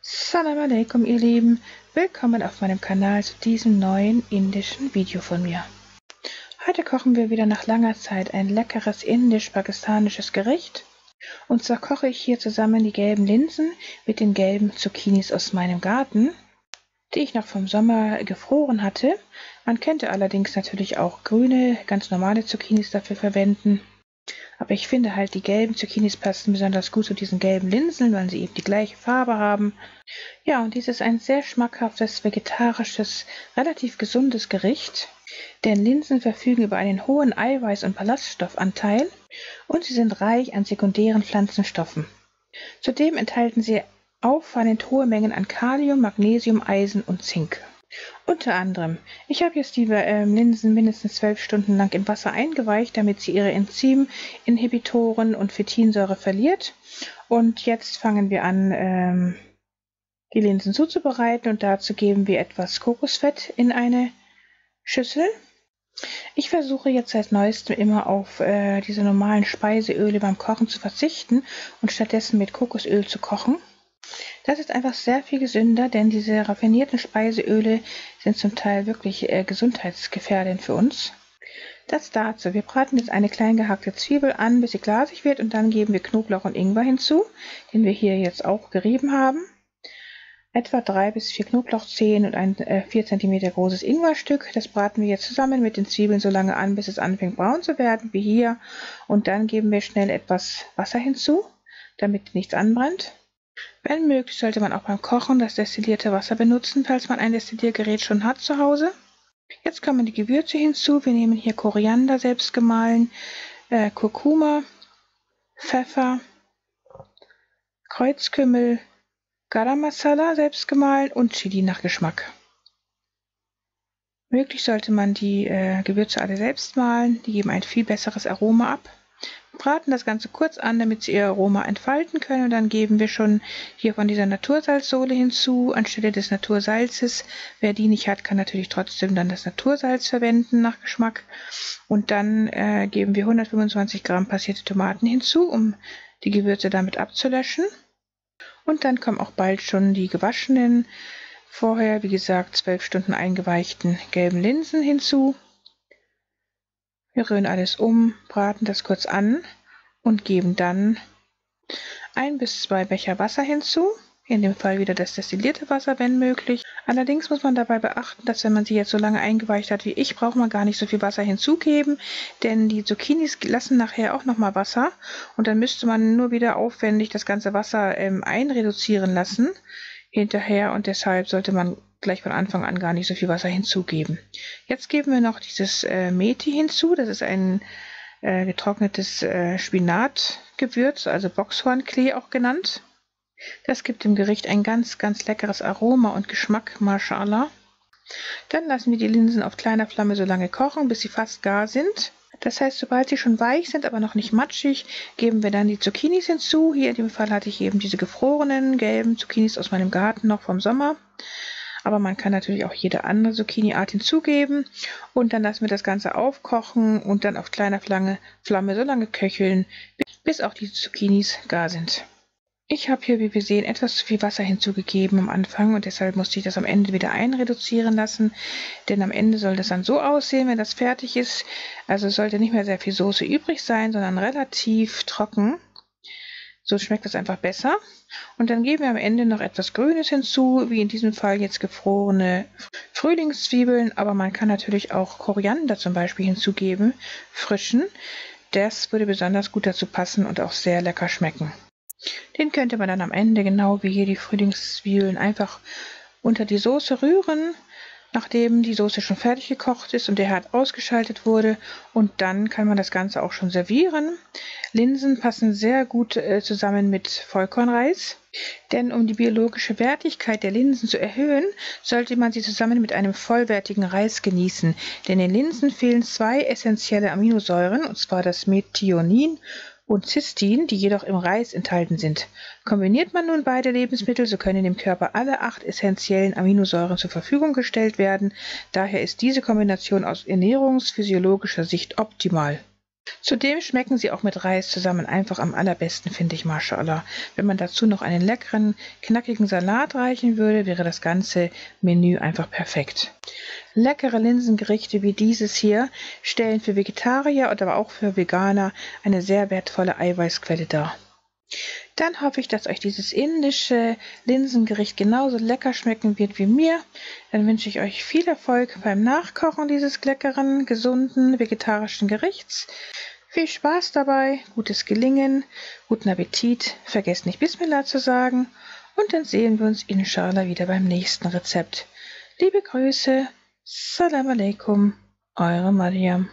Salam alaikum, ihr Lieben. Willkommen auf meinem Kanal zu diesem neuen indischen Video von mir. Heute kochen wir wieder nach langer Zeit ein leckeres indisch-pakistanisches Gericht. Und zwar koche ich hier zusammen die gelben Linsen mit den gelben Zucchinis aus meinem Garten, die ich noch vom Sommer gefroren hatte. Man könnte allerdings natürlich auch grüne, ganz normale Zucchinis dafür verwenden. Aber ich finde halt, die gelben Zucchinis passen besonders gut zu diesen gelben Linsen, weil sie eben die gleiche Farbe haben. Ja, und dies ist ein sehr schmackhaftes, vegetarisches, relativ gesundes Gericht. Denn Linsen verfügen über einen hohen Eiweiß- und Ballaststoffanteil und sie sind reich an sekundären Pflanzenstoffen. Zudem enthalten sie auffallend hohe Mengen an Kalium, Magnesium, Eisen und Zink. Unter anderem, ich habe jetzt die Linsen mindestens 12 Stunden lang im Wasser eingeweicht, damit sie ihre Enzyminhibitoren und Phytinsäure verliert. Und jetzt fangen wir an, die Linsen zuzubereiten, und dazu geben wir etwas Kokosfett in eine Schüssel. Ich versuche jetzt seit neuestem immer auf diese normalen Speiseöle beim Kochen zu verzichten und stattdessen mit Kokosöl zu kochen. Das ist einfach sehr viel gesünder, denn diese raffinierten Speiseöle sind zum Teil wirklich gesundheitsgefährdend für uns. Das dazu. Wir braten jetzt eine klein gehackte Zwiebel an, bis sie glasig wird, und dann geben wir Knoblauch und Ingwer hinzu, den wir hier jetzt auch gerieben haben. Etwa 3 bis 4 Knoblauchzehen und ein 4 cm großes Ingwerstück. Das braten wir jetzt zusammen mit den Zwiebeln so lange an, bis es anfängt braun zu werden, wie hier. Und dann geben wir schnell etwas Wasser hinzu, damit nichts anbrennt. Wenn möglich, sollte man auch beim Kochen das destillierte Wasser benutzen, falls man ein Destilliergerät schon hat zu Hause. Jetzt kommen die Gewürze hinzu. Wir nehmen hier Koriander selbst gemahlen, Kurkuma, Pfeffer, Kreuzkümmel, Garam Masala selbst gemahlen und Chili nach Geschmack. Möglich sollte man die Gewürze alle selbst mahlen, die geben ein viel besseres Aroma ab. Wir braten das Ganze kurz an, damit sie ihr Aroma entfalten können, und dann geben wir schon hier von dieser Natursalzsohle hinzu, anstelle des Natursalzes. Wer die nicht hat, kann natürlich trotzdem dann das Natursalz verwenden nach Geschmack. Und dann geben wir 125 Gramm passierte Tomaten hinzu, um die Gewürze damit abzulöschen. Und dann kommen auch bald schon die gewaschenen, vorher wie gesagt 12 Stunden eingeweichten gelben Linsen hinzu. Wir rühren alles um, braten das kurz an und geben dann 1 bis 2 Becher Wasser hinzu. In dem Fall wieder das destillierte Wasser, wenn möglich. Allerdings muss man dabei beachten, dass wenn man sie jetzt so lange eingeweicht hat wie ich, braucht man gar nicht so viel Wasser hinzugeben, denn die Zucchinis lassen nachher auch nochmal Wasser, und dann müsste man nur wieder aufwendig das ganze Wasser einreduzieren lassen hinterher, und deshalb sollte man gleich von Anfang an gar nicht so viel Wasser hinzugeben. Jetzt geben wir noch dieses Methi hinzu. Das ist ein getrocknetes Spinatgewürz, also Boxhornklee auch genannt. Das gibt dem Gericht ein ganz, ganz leckeres Aroma und Geschmack, Mashallah. Dann lassen wir die Linsen auf kleiner Flamme so lange kochen, bis sie fast gar sind. Das heißt, sobald sie schon weich sind, aber noch nicht matschig, geben wir dann die Zucchinis hinzu. Hier in dem Fall hatte ich eben diese gefrorenen gelben Zucchinis aus meinem Garten noch vom Sommer. Aber man kann natürlich auch jede andere Zucchini-Art hinzugeben. Und dann lassen wir das Ganze aufkochen und dann auf kleiner Flamme so lange köcheln, bis auch die Zucchinis gar sind. Ich habe hier, wie wir sehen, etwas zu viel Wasser hinzugegeben am Anfang, und deshalb musste ich das am Ende wieder einreduzieren lassen. Denn am Ende soll das dann so aussehen, wenn das fertig ist. Also es sollte nicht mehr sehr viel Soße übrig sein, sondern relativ trocken. So schmeckt das einfach besser. Und dann geben wir am Ende noch etwas Grünes hinzu, wie in diesem Fall jetzt gefrorene Frühlingszwiebeln. Aber man kann natürlich auch Koriander zum Beispiel hinzugeben, frischen. Das würde besonders gut dazu passen und auch sehr lecker schmecken. Den könnte man dann am Ende, genau wie hier die Frühlingszwiebeln, einfach unter die Soße rühren, nachdem die Soße schon fertig gekocht ist und der Herd ausgeschaltet wurde. Und dann kann man das Ganze auch schon servieren. Linsen passen sehr gut zusammen mit Vollkornreis. Denn um die biologische Wertigkeit der Linsen zu erhöhen, sollte man sie zusammen mit einem vollwertigen Reis genießen. Denn in Linsen fehlen 2 essentielle Aminosäuren, und zwar das Methionin und Cystin, die jedoch im Reis enthalten sind. Kombiniert man nun beide Lebensmittel, so können dem Körper alle 8 essentiellen Aminosäuren zur Verfügung gestellt werden. Daher ist diese Kombination aus ernährungsphysiologischer Sicht optimal. Zudem schmecken sie auch mit Reis zusammen einfach am allerbesten, finde ich, Mashallah. Wenn man dazu noch einen leckeren, knackigen Salat reichen würde, wäre das ganze Menü einfach perfekt. Leckere Linsengerichte wie dieses hier stellen für Vegetarier und aber auch für Veganer eine sehr wertvolle Eiweißquelle dar. Dann hoffe ich, dass euch dieses indische Linsengericht genauso lecker schmecken wird wie mir. Dann wünsche ich euch viel Erfolg beim Nachkochen dieses leckeren, gesunden, vegetarischen Gerichts. Viel Spaß dabei, gutes Gelingen, guten Appetit, vergesst nicht Bismillah zu sagen und dann sehen wir uns inshallah wieder beim nächsten Rezept. Liebe Grüße, Salam alaikum, eure Mariam.